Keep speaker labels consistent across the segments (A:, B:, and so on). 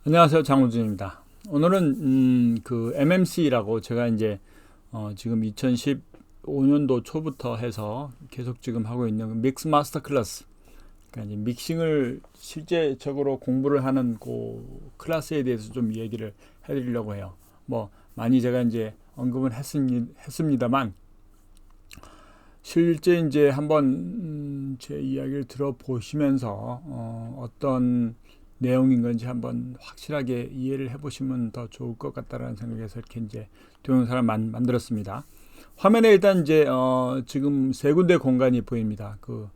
A: 안녕하세요, 장우준입니다. 오늘은 그 MMC라고 제가 이제 지금 2015년도 초부터 해서 계속 지금 하고 있는 믹스 마스터 클래스, 그러니까 이제 믹싱을 실제적으로 공부를 하는 그 클래스에 대해서 좀 얘기를 해드리려고 해요. 뭐 많이 제가 이제 언급은 했습니다만 실제 이제 한번 제 이야기를 들어보시면서 어떤 내용인 건지 한번 확실하게 이해를 해보시면 더 좋을 것 같다라는 생각에서 이렇게 이제 동영상을 만들었습니다. 화면에 일단 이제 지금 세 군데 공간이 보입니다. 그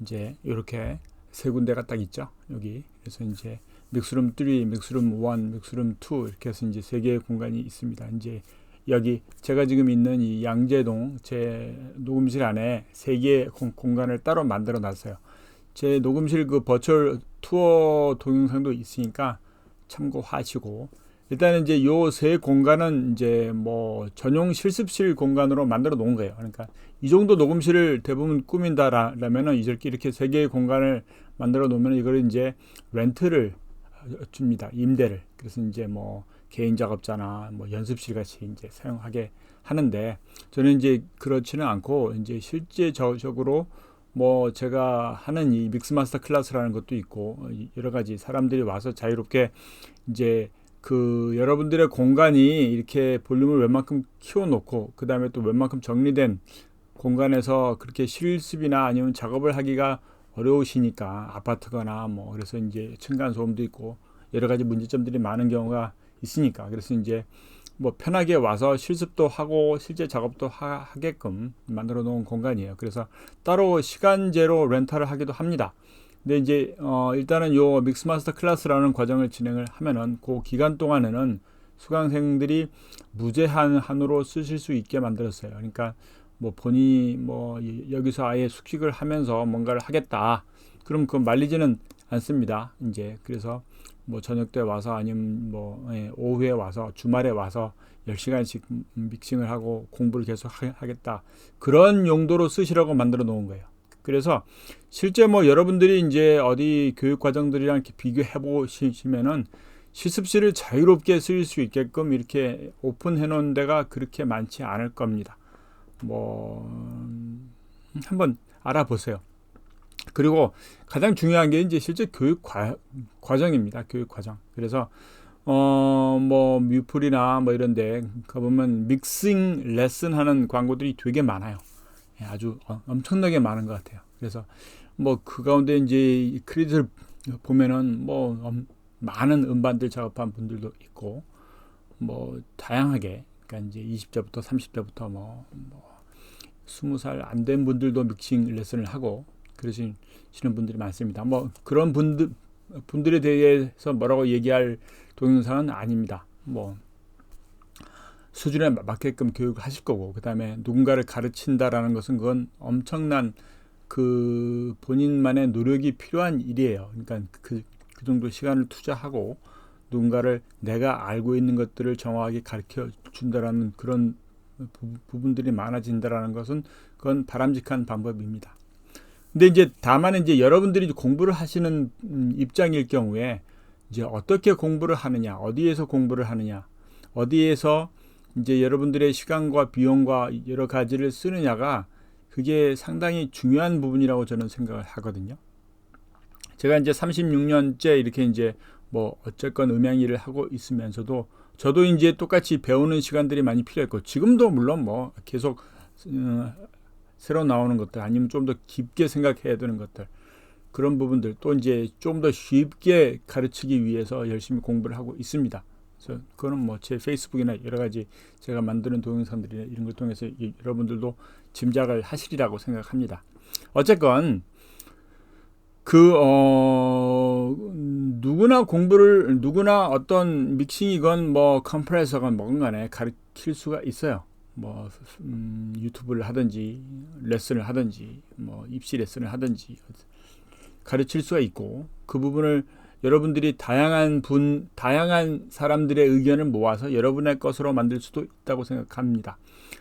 A: 이제 이렇게 세 군데가 딱 있죠. 여기 그래서 이제 믹스룸 3, 믹스룸 1, 믹스룸 2 이렇게 해서 이제 세 개의 공간이 있습니다. 이제 여기 제가 지금 있는 이 양재동 제 녹음실 안에 세 개의 공간을 따로 만들어 놨어요. 제 녹음실 그 버추얼 투어 동영상도 있으니까 참고하시고, 일단은 이제 요 세 공간은 이제 뭐 전용 실습실 공간으로 만들어 놓은 거예요. 그러니까 이 정도 녹음실을 대부분 꾸민다라면은 이렇게 세 개의 공간을 만들어 놓으면 이걸 이제 렌트를 줍니다. 임대를. 그래서 이제 뭐 개인 작업자나 뭐 연습실 같이 이제 사용하게 하는데, 저는 이제 그렇지는 않고 이제 실제적으로 뭐 제가 하는 이 믹스마스터 클래스라는 것도 있고 여러 가지 사람들이 와서 자유롭게 이제 그 여러분들의 공간이 이렇게 볼륨을 웬만큼 키워놓고 그 다음에 또 웬만큼 정리된 공간에서 그렇게 실습이나 아니면 작업을 하기가 어려우시니까, 아파트거나 뭐 그래서 이제 층간 소음도 있고 여러 가지 문제점들이 많은 경우가 있으니까, 그래서 이제 뭐 편하게 와서 실습도 하고 실제 작업도 하게끔 만들어 놓은 공간이에요. 그래서 따로 시간제로 렌탈을 하기도 합니다. 근데 이제 일단은 요 믹스마스터 클래스라는 과정을 진행을 하면은 그 기간 동안에는 수강생들이 무제한으로 쓰실 수 있게 만들었어요. 그러니까 뭐 본인이 뭐 여기서 아예 숙식을 하면서 뭔가를 하겠다, 그럼 그건 말리지는 않습니다. 이제 그래서 뭐 저녁 때 와서 아니면 뭐 오후에 와서 주말에 와서 10시간씩 믹싱을 하고 공부를 계속 하겠다, 그런 용도로 쓰시라고 만들어 놓은 거예요. 그래서 실제 뭐 여러분들이 이제 어디 교육 과정들이랑 이렇게 비교해 보시면은 실습실을 자유롭게 쓸 수 있게끔 이렇게 오픈해 놓은 데가 그렇게 많지 않을 겁니다. 뭐 한번 알아보세요. 그리고 가장 중요한 게 이제 실제 교육 과정입니다. 교육 과정. 그래서 뭐 뮤플이나 뭐 이런데 가보면 믹싱 레슨 하는 광고들이 되게 많아요. 아주 엄청나게 많은 것 같아요. 그래서 뭐 그 가운데 이제 크리디트를 보면은 뭐 많은 음반들 작업한 분들도 있고 뭐 다양하게, 그러니까 이제 20대부터 30대부터 뭐 20살 안 된 분들도 믹싱 레슨을 하고 그러시는 분들이 많습니다. 뭐 그런 분들에 대해서 뭐라고 얘기할 동영상은 아닙니다. 뭐 수준에 맞게끔 교육을 하실 거고, 그 다음에 누군가를 가르친다라는 것은 그건 엄청난 그 본인만의 노력이 필요한 일이에요. 그러니까 그 정도 시간을 투자하고 누군가를 내가 알고 있는 것들을 정확하게 가르쳐 준다라는 그런 부분들이 많아진다라는 것은 그건 바람직한 방법입니다. 근데 이제 다만 이제 여러분들이 공부를 하시는 입장일 경우에 이제 어떻게 공부를 하느냐, 어디에서 공부를 하느냐, 어디에서 이제 여러분들의 시간과 비용과 여러 가지를 쓰느냐가 그게 상당히 중요한 부분이라고 저는 생각을 하거든요. 제가 이제 36년째 이렇게 이제 뭐 어쨌건 음향 일을 하고 있으면서도 저도 이제 똑같이 배우는 시간들이 많이 필요했고, 지금도 물론 뭐 계속 새로 나오는 것들 아니면 좀 더 깊게 생각해야 되는 것들, 그런 부분들 또 이제 좀 더 쉽게 가르치기 위해서 열심히 공부를 하고 있습니다. 그래서 그거는 뭐 제 페이스북이나 여러 가지 제가 만드는 동영상들이나 이런 걸 통해서 여러분들도 짐작을 하시리라고 생각합니다. 어쨌건 누구나 어떤 믹싱이건 뭐 컴프레서건 뭐건 간에 가르칠 수가 있어요. 뭐 유튜브를 하든지 레슨을 하든지 뭐 입시 레슨을 하든지 가르칠 수가 있고, 그 부분을 여러분들이 다양한 사람들의 의견을 모아서 여러분의 것으로 만들 수도 있다고 생각합니다.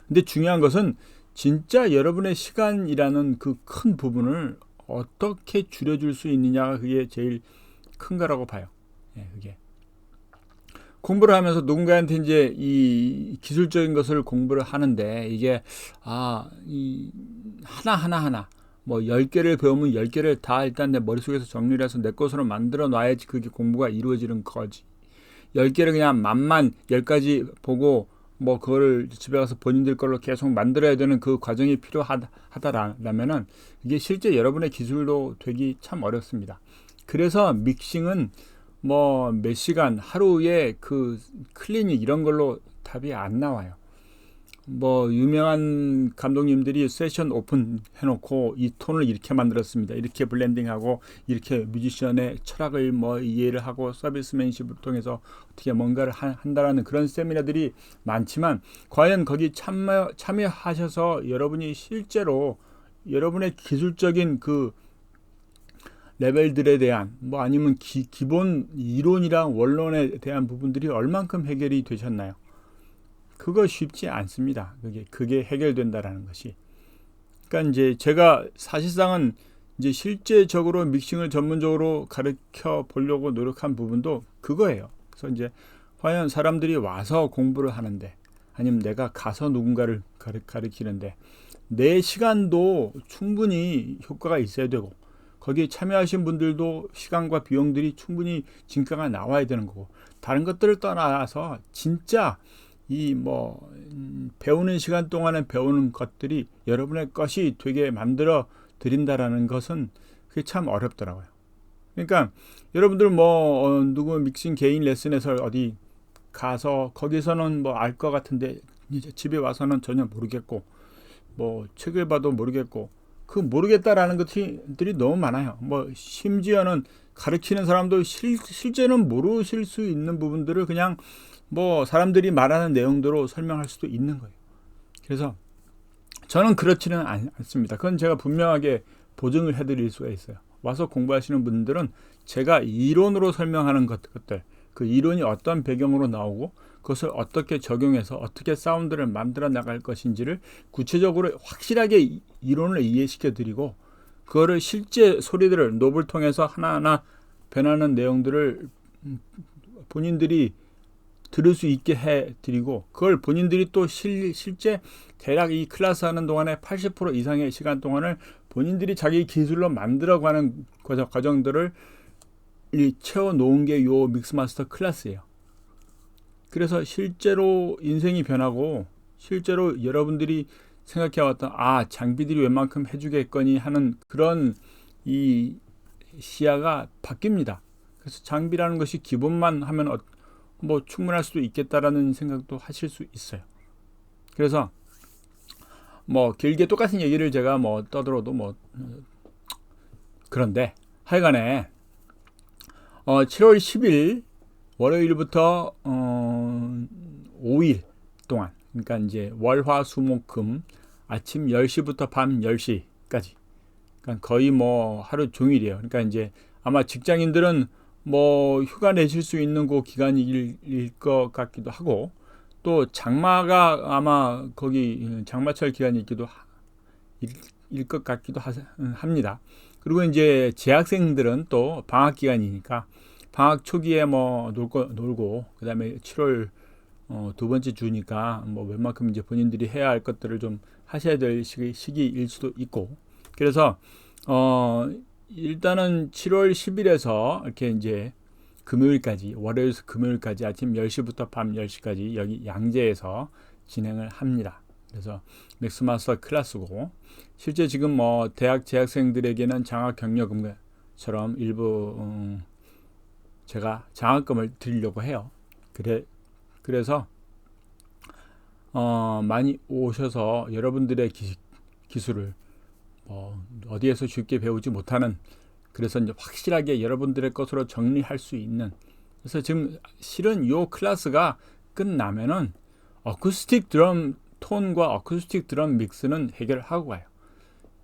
A: 근데 중요한 것은 진짜 여러분의 시간이라는 그 큰 부분을 어떻게 줄여줄 수 있느냐가 그게 제일 큰 거라고 봐요. 그게 공부를 하면서 누군가한테 이제 이 기술적인 것을 공부를 하는데 이게 이 하나 뭐 10개를 배우면 10개를 다 일단 내 머릿속에서 정리를 해서 내 것으로 만들어 놔야지 그게 공부가 이루어지는 거지. 10개를 그냥 만만 10가지 보고 뭐 그거를 집에 가서 본인들 걸로 계속 만들어야 되는 그 과정이 필요하다라면은 이게 실제 여러분의 기술로 되기 참 어렵습니다. 그래서 믹싱은 뭐 몇 시간 하루에 그 클리닉 이런 걸로 답이 안 나와요. 뭐 유명한 감독님들이 세션 오픈 해놓고 이 톤을 이렇게 만들었습니다. 이렇게 블렌딩하고 이렇게 뮤지션의 철학을 뭐 이해를 하고 서비스맨십을 통해서 어떻게 뭔가를 한다라는 그런 세미나들이 많지만 과연 거기 참여하셔서 여러분이 실제로 여러분의 기술적인 그 레벨들에 대한 뭐 아니면 기본 이론이랑 원론에 대한 부분들이 얼만큼 해결이 되셨나요? 그거 쉽지 않습니다. 그게 해결된다라는 것이. 그러니까 이제 제가 사실상은 이제 실제적으로 믹싱을 전문적으로 가르쳐 보려고 노력한 부분도 그거예요. 그래서 이제 과연 사람들이 와서 공부를 하는데 아니면 내가 가서 누군가를 가르치는데 내 시간도 충분히 효과가 있어야 되고 거기에 참여하신 분들도 시간과 비용들이 충분히 진가가 나와야 되는 거고 다른 것들을 떠나서 진짜 이 뭐 배우는 시간 동안에 배우는 것들이 여러분의 것이 되게 만들어 드린다라는 것은 그게 참 어렵더라고요. 그러니까 여러분들 뭐 누구 믹싱 개인 레슨에서 어디 가서 거기서는 뭐 알 것 같은데 이제 집에 와서는 전혀 모르겠고 뭐 책을 봐도 모르겠고 그 모르겠다라는 것들이 너무 많아요. 뭐 심지어는 가르치는 사람도 실제는 모르실 수 있는 부분들을 그냥 뭐 사람들이 말하는 내용대로 설명할 수도 있는 거예요. 그래서 저는 그렇지는 않습니다. 그건 제가 분명하게 보증을 해드릴 수가 있어요. 와서 공부하시는 분들은 제가 이론으로 설명하는 것들, 그 이론이 어떤 배경으로 나오고 그것을 어떻게 적용해서 어떻게 사운드를 만들어 나갈 것인지를 구체적으로 확실하게 이론을 이해시켜 드리고 그거를 실제 소리들을 노브를 통해서 하나하나 변하는 내용들을 본인들이 들을 수 있게 해드리고 그걸 본인들이 또 실제 대략 이 클래스 하는 동안에 80% 이상의 시간 동안을 본인들이 자기 기술로 만들어가는 과정들을 채워놓은 게 요 믹스마스터 클래스예요. 그래서 실제로 인생이 변하고 실제로 여러분들이 생각해왔던 장비들이 웬만큼 해주겠거니 하는 그런 이 시야가 바뀝니다. 그래서 장비라는 것이 기본만 하면 뭐 충분할 수도 있겠다라는 생각도 하실 수 있어요. 그래서 뭐 길게 똑같은 얘기를 제가 뭐 떠들어도 뭐 그런데 하여간에 7월 10일 월요일부터 5일 동안 그러니까 이제 월화수목금 아침 10시부터 밤 10시까지 그러니까 거의 뭐 하루 종일이에요. 그러니까 이제 아마 직장인들은 뭐 휴가 내실 수 있는 그 기간일 것 같기도 하고 또 장마가 아마 거기 장마철 기간이기도 일 것 같기도 합니다. 그리고 이제 재학생들은 또 방학 기간이니까 방학 초기에 뭐 놀고 그다음에 7월 두 번째 주니까 뭐 웬만큼 이제 본인들이 해야 할 것들을 좀 하셔야 될 시기일 수도 있고 그래서 일단은 7월 10일에서 이렇게 이제 금요일까지 월요일에서 금요일까지 아침 10시부터 밤 10시까지 여기 양재에서 진행을 합니다. 그래서 믹스마스터 클래스고 실제 지금 뭐 대학 재학생들에게는 장학 격려금처럼 일부 제가 장학금을 드리려고 해요. 그래서 많이 오셔서 여러분들의 기술을 어디에서 쉽게 배우지 못하는 그래서 이제 확실하게 여러분들의 것으로 정리할 수 있는 그래서 지금 실은 이 클래스가 끝나면은 어쿠스틱 드럼 톤과 어쿠스틱 드럼 믹스는 해결하고 가요.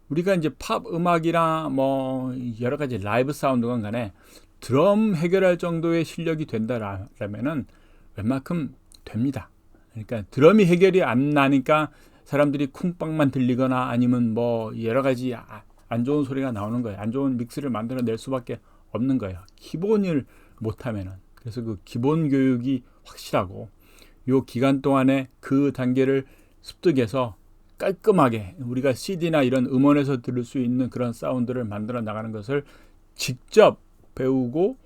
A: 우리가 이제 팝 음악이나 뭐 여러 가지 라이브 사운드건 간에 드럼 해결할 정도의 실력이 된다라면은 웬만큼 됩니다. 그러니까 드럼이 해결이 안 나니까 사람들이 쿵빵만 들리거나 아니면 뭐 여러 가지 안 좋은 소리가 나오는 거예요. 안 좋은 믹스를 만들어낼 수밖에 없는 거예요. 기본을 못하면은. 그래서 그 기본 교육이 확실하고 요 기간 동안에 그 단계를 습득해서 깔끔하게 우리가 CD나 이런 음원에서 들을 수 있는 그런 사운드를 만들어 나가는 것을 직접 배우고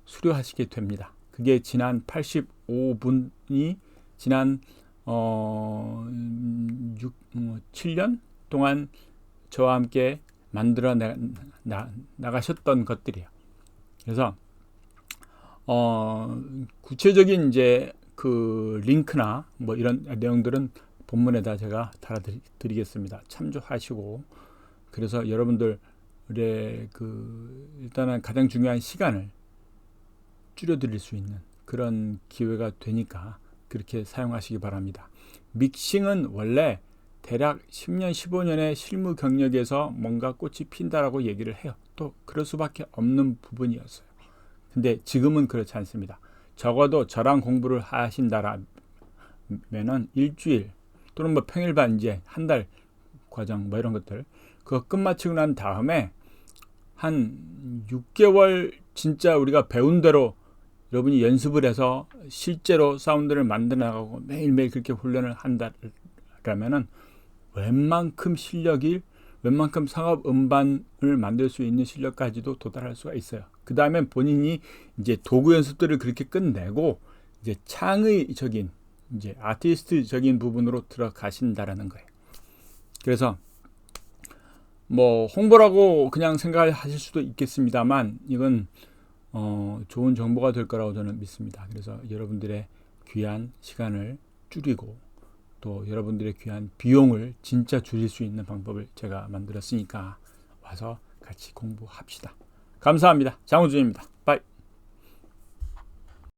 A: 수료하시게 됩니다. 그게 지난 85분이 지난 7년 동안 저와 함께 만들어 나가셨던 것들이에요. 그래서 구체적인 이제 그 링크나 뭐 이런 내용들은 본문에다 제가 달아드리겠습니다. 참조하시고, 그래서 여러분들의 그 일단은 가장 중요한 시간을 줄여드릴 수 있는 그런 기회가 되니까 그렇게 사용하시기 바랍니다. 믹싱은 원래 대략 10년, 15년의 실무 경력에서 뭔가 꽃이 핀다라고 얘기를 해요. 또 그럴 수밖에 없는 부분이었어요. 근데 지금은 그렇지 않습니다. 적어도 저랑 공부를 하신다라면은 일주일 또는 뭐 평일 반제 한 달 과정 뭐 이런 것들 그거 끝마치고 난 다음에 한 6개월 진짜 우리가 배운 대로 여러분이 연습을 해서 실제로 사운드를 만들어 나가고 매일매일 그렇게 훈련을 한다라면은 웬만큼 상업 음반을 만들 수 있는 실력까지도 도달할 수가 있어요. 그 다음에 본인이 이제 도구 연습들을 그렇게 끝내고 이제 창의적인 이제 아티스트적인 부분으로 들어가신다라는 거예요. 그래서 뭐 홍보라고 그냥 생각하실 수도 있겠습니다만 이건 좋은 정보가 될 거라고 저는 믿습니다. 그래서 여러분들의 귀한 시간을 줄이고 또 여러분들의 귀한 비용을 진짜 줄일 수 있는 방법을 제가 만들었으니까 와서 같이 공부합시다. 감사합니다. 장우준입니다.